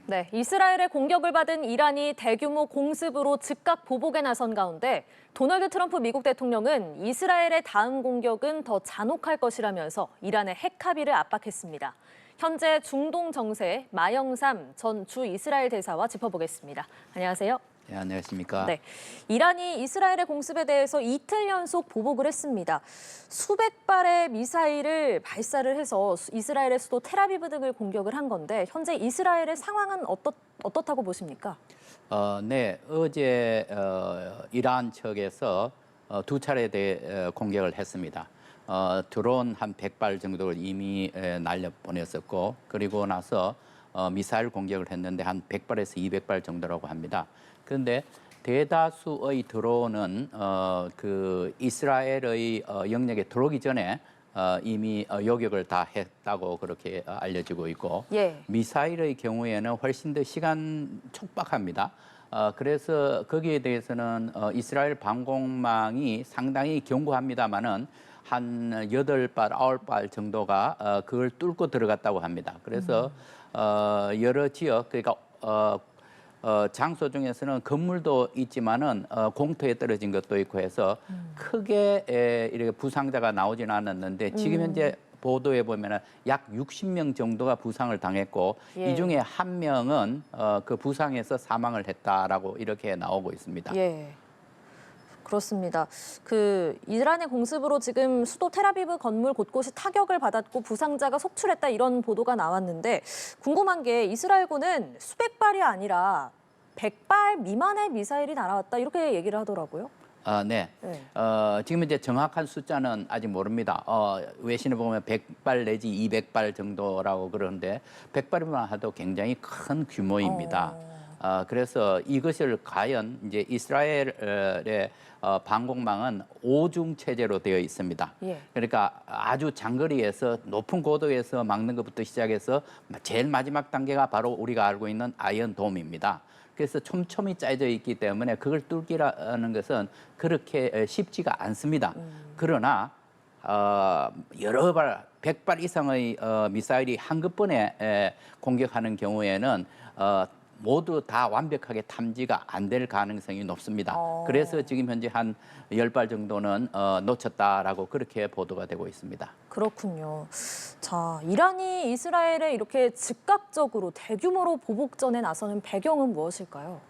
네, 이스라엘의 공격을 받은 이란이 대규모 공습으로 즉각 보복에 나선 가운데 도널드 트럼프 미국 대통령은 이스라엘의 다음 공격은 더 잔혹할 것이라면서 이란의 핵 합의를 압박했습니다. 현재 중동 정세 마영삼 전 주 이스라엘 대사와 짚어보겠습니다. 안녕하세요. 네, 안녕하십니까. 네, 이란이 이스라엘의 공습에 대해서 이틀 연속 보복을 했습니다. 수백 발의 미사일을 발사를 해서 이스라엘의 수도 텔아비브 등을 공격을 한 건데 현재 이스라엘의 상황은 어떻다고 보십니까? 네, 어제 이란 측에서 두 차례 공격을 했습니다. 드론 한 100발 정도를 이미 날려 보냈었고, 그리고 나서 미사일 공격을 했는데 한 100발에서 200발 정도라고 합니다. 그런데 대다수의 드론은 그 이스라엘의 영역에 들어오기 전에 이미 요격을 다 했다고 그렇게 알려지고 있고, 예. 미사일의 경우에는 훨씬 더 시간 촉박합니다. 그래서 거기에 대해서는 이스라엘 방공망이 상당히 견고합니다만은 한 8발, 9발 정도가 그걸 뚫고 들어갔다고 합니다. 그래서 여러 지역, 그러니까 장소 중에서는 건물도 있지만은 공터에 떨어진 것도 있고 해서 크게 이렇게 부상자가 나오지는 않았는데 지금 현재 보도에 보면은 약 60명 정도가 부상을 당했고 예. 이 중에 한 명은 그 부상에서 사망을 했다라고 이렇게 나오고 있습니다. 예. 그렇습니다. 그 이란의 공습으로 지금 수도 텔아비브 건물 곳곳이 타격을 받았고 부상자가 속출했다 이런 보도가 나왔는데 궁금한 게 이스라엘군은 수백 발이 아니라 100발 미만의 미사일이 날아왔다 이렇게 얘기를 하더라고요. 네. 네. 지금 이제 정확한 숫자는 아직 모릅니다. 외신에 보면 100발 내지 200발 정도라고 그러는데 100발이만 해도 굉장히 큰 규모입니다. 그래서 이것을 과연 이제 이스라엘의 방공망은 오중 체제로 되어 있습니다. 예. 그러니까 아주 장거리에서 높은 고도에서 막는 것부터 시작해서 제일 마지막 단계가 바로 우리가 알고 있는 아이언돔입니다. 그래서 촘촘히 짜여져 있기 때문에 그걸 뚫기라는 것은 그렇게 쉽지가 않습니다. 그러나 여러 발, 100발 이상의 미사일이 한꺼번에 공격하는 경우에는 모두 다 완벽하게 탐지가 안 될 가능성이 높습니다. 그래서 지금 현재 한 10발 정도는 놓쳤다라고 그렇게 보도가 되고 있습니다. 그렇군요. 자, 이란이 이스라엘에 이렇게 즉각적으로 대규모로 보복전에 나서는 배경은 무엇일까요?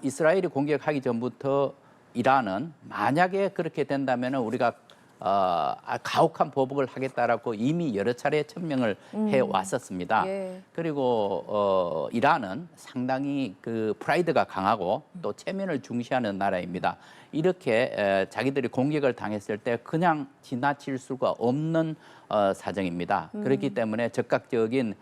이스라엘이 공격하기 전부터 이란은 만약에 그렇게 된다면 우리가 가혹한 보복을 하겠다라고 이미 여러 차례 천명을 해 왔었습니다. 예. 그리고 이란은 상당히 그 프라이드가 강하고 또 체면을 중시하는 나라입니다. 이렇게 자기들이 공격을 당했을 때 그냥 지나칠 수가 없는 사정입니다. 그렇기 때문에 적극적인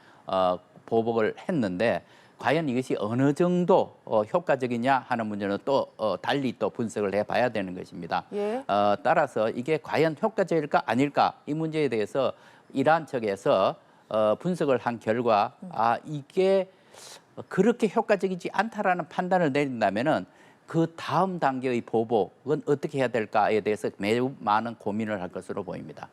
보복을 했는데 과연 이것이 어느 정도 효과적이냐 하는 문제는 또 달리 또 분석을 해봐야 되는 것입니다. 예. 따라서 이게 과연 효과적일까 아닐까 이 문제에 대해서 이란 측에서 분석을 한 결과 이게 그렇게 효과적이지 않다라는 판단을 내린다면은 그 다음 단계의 보복은 어떻게 해야 될까에 대해서 매우 많은 고민을 할 것으로 보입니다.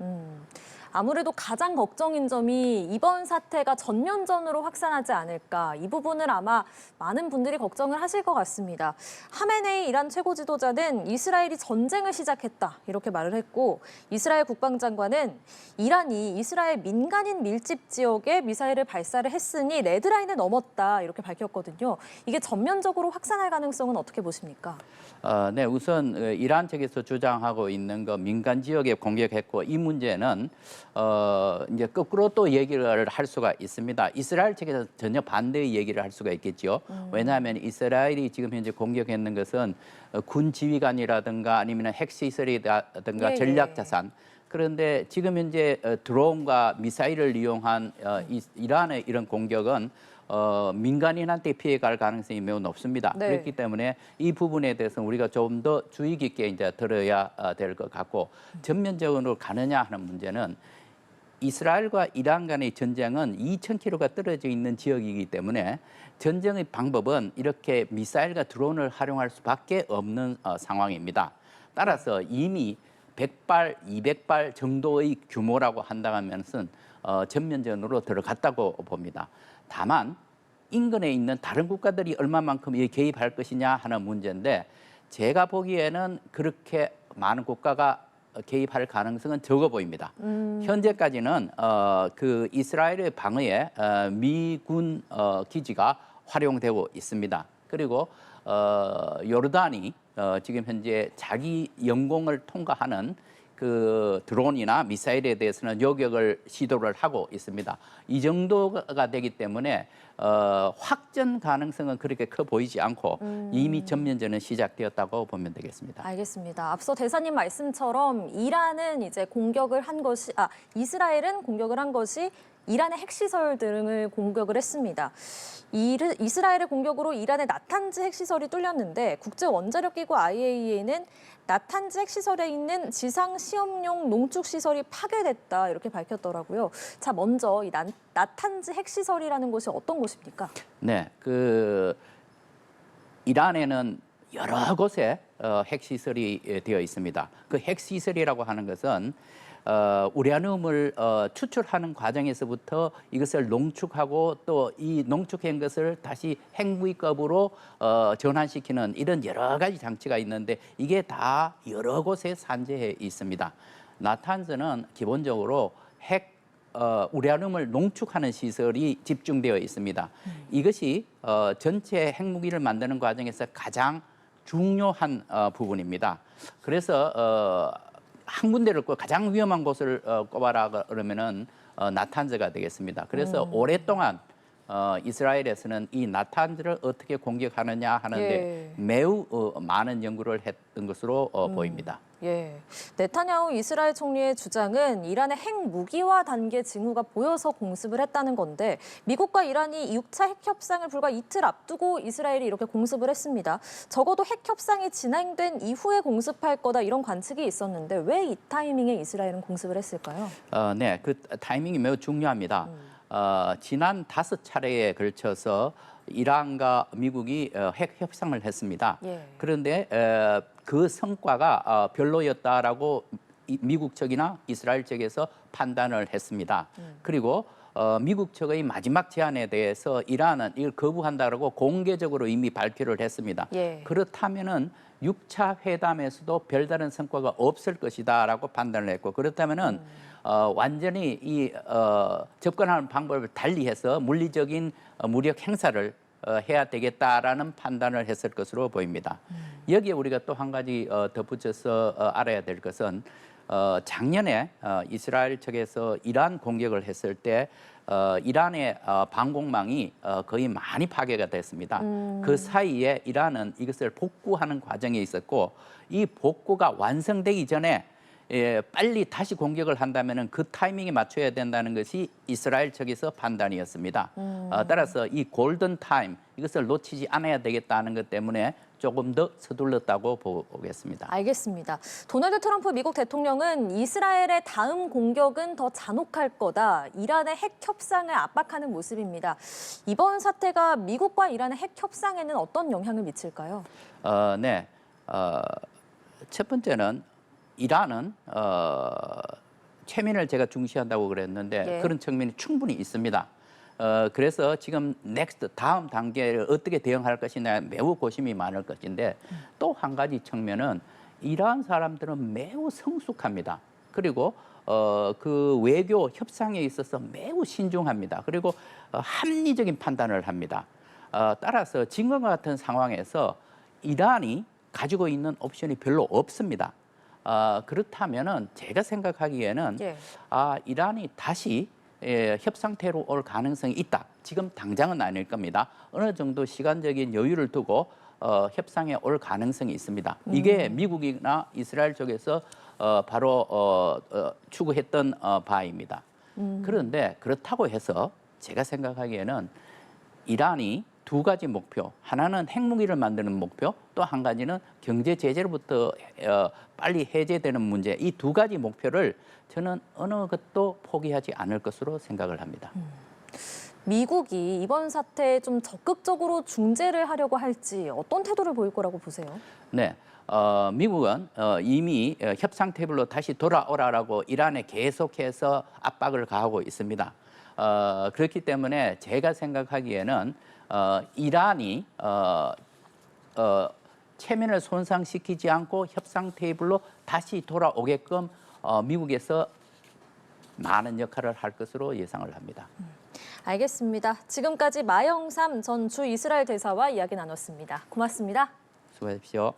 아무래도 가장 걱정인 점이 이번 사태가 전면전으로 확산하지 않을까. 이 부분을 아마 많은 분들이 걱정을 하실 것 같습니다. 하메네이 이란 최고 지도자는 이스라엘이 전쟁을 시작했다 이렇게 말을 했고 이스라엘 국방장관은 이란이 이스라엘 민간인 밀집 지역에 미사일을 발사를 했으니 레드라인을 넘었다 이렇게 밝혔거든요. 이게 전면적으로 확산할 가능성은 어떻게 보십니까? 네, 우선 이란 측에서 주장하고 있는 거 민간 지역에 공격했고 이 문제는 이제 거꾸로 또 얘기를 할 수가 있습니다. 이스라엘 측에서 전혀 반대의 얘기를 할 수가 있겠죠. 왜냐하면 이스라엘이 지금 현재 공격했는 것은 군 지휘관이라든가 아니면 핵시설이라든가 예, 전략 자산. 그런데 지금 현재 드론과 미사일을 이용한 이란의 이런 공격은 민간인한테 피해갈 가능성이 매우 높습니다. 네. 그렇기 때문에 이 부분에 대해서는 우리가 좀 더 주의 깊게 이제 들어야 될 것 같고 전면적으로 가느냐 하는 문제는 이스라엘과 이란 간의 전쟁은 2,000km가 떨어져 있는 지역이기 때문에 전쟁의 방법은 이렇게 미사일과 드론을 활용할 수밖에 없는 상황입니다. 따라서 이미 100발, 200발 정도의 규모라고 한다면은 전면전으로 들어갔다고 봅니다. 다만 인근에 있는 다른 국가들이 얼마만큼 이 개입할 것이냐 하는 문제인데 제가 보기에는 그렇게 많은 국가가 개입할 가능성은 적어 보입니다. 현재까지는 그 이스라엘의 방어에 미군 기지가 활용되고 있습니다. 그리고 요르단이 지금 현재 자기 영공을 통과하는 그 드론이나 미사일에 대해서는 요격을 시도를 하고 있습니다. 이 정도가 되기 때문에 확전 가능성은 그렇게 커 보이지 않고 이미 전면전은 시작되었다고 보면 되겠습니다. 알겠습니다. 앞서 대사님 말씀처럼 이스라엘은 공격을 한 것이 이란의 핵시설 등을 공격을 했습니다. 이스라엘의 공격으로 이란의 나탄즈 핵시설이 뚫렸는데 국제원자력기구 IAEA는 나탄즈 핵시설에 있는 지상 시험용 농축 시설이 파괴됐다 이렇게 밝혔더라고요. 자, 먼저 이 나탄즈 핵시설이라는 곳이 어떤 곳입니까? 네, 그 이란에는 여러 곳에 핵시설이 되어 있습니다. 그 핵시설이라고 하는 것은 우라늄을 추출하는 과정에서부터 이것을 농축하고 또 이 농축한 것을 다시 핵무기급으로 전환시키는 이런 여러 가지 장치가 있는데 이게 다 여러 곳에 산재해 있습니다. 나탄즈는 기본적으로 우라늄을 농축하는 시설이 집중되어 있습니다. 이것이 전체 핵무기를 만드는 과정에서 가장 중요한 부분입니다. 그래서 한 군데를 가장 위험한 곳을 꼽아라 그러면은 나탄즈가 되겠습니다. 그래서 오랫동안 이스라엘에서는 이 나탄즈를 어떻게 공격하느냐 하는데 매우 많은 연구를 했던 것으로 보입니다. 예, 네타냐후 이스라엘 총리의 주장은 이란의 핵 무기화 단계 징후가 보여서 공습을 했다는 건데 미국과 이란이 6차 핵 협상을 불과 이틀 앞두고 이스라엘이 이렇게 공습을 했습니다. 적어도 핵 협상이 진행된 이후에 공습할 거다 이런 관측이 있었는데 왜 이 타이밍에 이스라엘은 공습을 했을까요? 네, 그 타이밍이 매우 중요합니다. 지난 5차례에 걸쳐서 이란과 미국이 핵 협상을 했습니다. 예. 그런데 그 성과가 별로였다라고 미국 측이나 이스라엘 측에서 판단을 했습니다. 그리고 미국 측의 마지막 제안에 대해서 이란은 이걸 거부한다라고 공개적으로 이미 발표를 했습니다. 예. 그렇다면은 6차 회담에서도 별다른 성과가 없을 것이다라고 판단을 했고 그렇다면은 완전히 이 접근하는 방법을 달리해서 물리적인 무력 행사를 해야 되겠다라는 판단을 했을 것으로 보입니다. 여기에 우리가 또 한 가지 덧붙여서 알아야 될 것은 작년에 이스라엘 측에서 이란 공격을 했을 때 이란의 방공망이 거의 많이 파괴가 됐습니다. 그 사이에 이란은 이것을 복구하는 과정에 있었고 이 복구가 완성되기 전에 빨리 다시 공격을 한다면 그 타이밍에 맞춰야 된다는 것이 이스라엘 측에서 판단이었습니다. 따라서 이 골든 타임 이것을 놓치지 않아야 되겠다는 것 때문에 조금 더 서둘렀다고 보겠습니다. 알겠습니다. 도널드 트럼프 미국 대통령은 이스라엘의 다음 공격은 더 잔혹할 거다. 이란의 핵 협상을 압박하는 모습입니다. 이번 사태가 미국과 이란의 핵 협상에는 어떤 영향을 미칠까요? 네. 첫 번째는 이란은 최면을 제가 중시한다고 그랬는데 예. 그런 측면이 충분히 있습니다. 그래서 지금 넥스트 다음 단계를 어떻게 대응할 것이냐 매우 고심이 많을 것인데 또 한 가지 측면은 이란 사람들은 매우 성숙합니다. 그리고 그 외교 협상에 있어서 매우 신중합니다. 그리고 합리적인 판단을 합니다. 따라서 지금과 같은 상황에서 이란이 가지고 있는 옵션이 별로 없습니다. 그렇다면은 제가 생각하기에는 예. 이란이 다시 협상태로 올 가능성이 있다. 지금 당장은 아닐 겁니다. 어느 정도 시간적인 여유를 두고 협상에 올 가능성이 있습니다. 이게 미국이나 이스라엘 쪽에서 바로 추구했던 바입니다. 그런데 그렇다고 해서 제가 생각하기에는 이란이 두 가지 목표, 하나는 핵무기를 만드는 목표, 또 한 가지는 경제 제재로부터 빨리 해제되는 문제, 이 두 가지 목표를 저는 어느 것도 포기하지 않을 것으로 생각을 합니다. 미국이 이번 사태에 좀 적극적으로 중재를 하려고 할지 어떤 태도를 보일 거라고 보세요? 네, 미국은 이미 협상 테이블로 다시 돌아오라라고 이란에 계속해서 압박을 가하고 있습니다. 그렇기 때문에 제가 생각하기에는 이란이 체면을 손상시키지 않고 협상 테이블로 다시 돌아오게끔 미국에서 많은 역할을 할 것으로 예상을 합니다. 알겠습니다. 지금까지 마영삼 전 주 이스라엘 대사와 이야기 나눴습니다. 고맙습니다. 수고하십시오.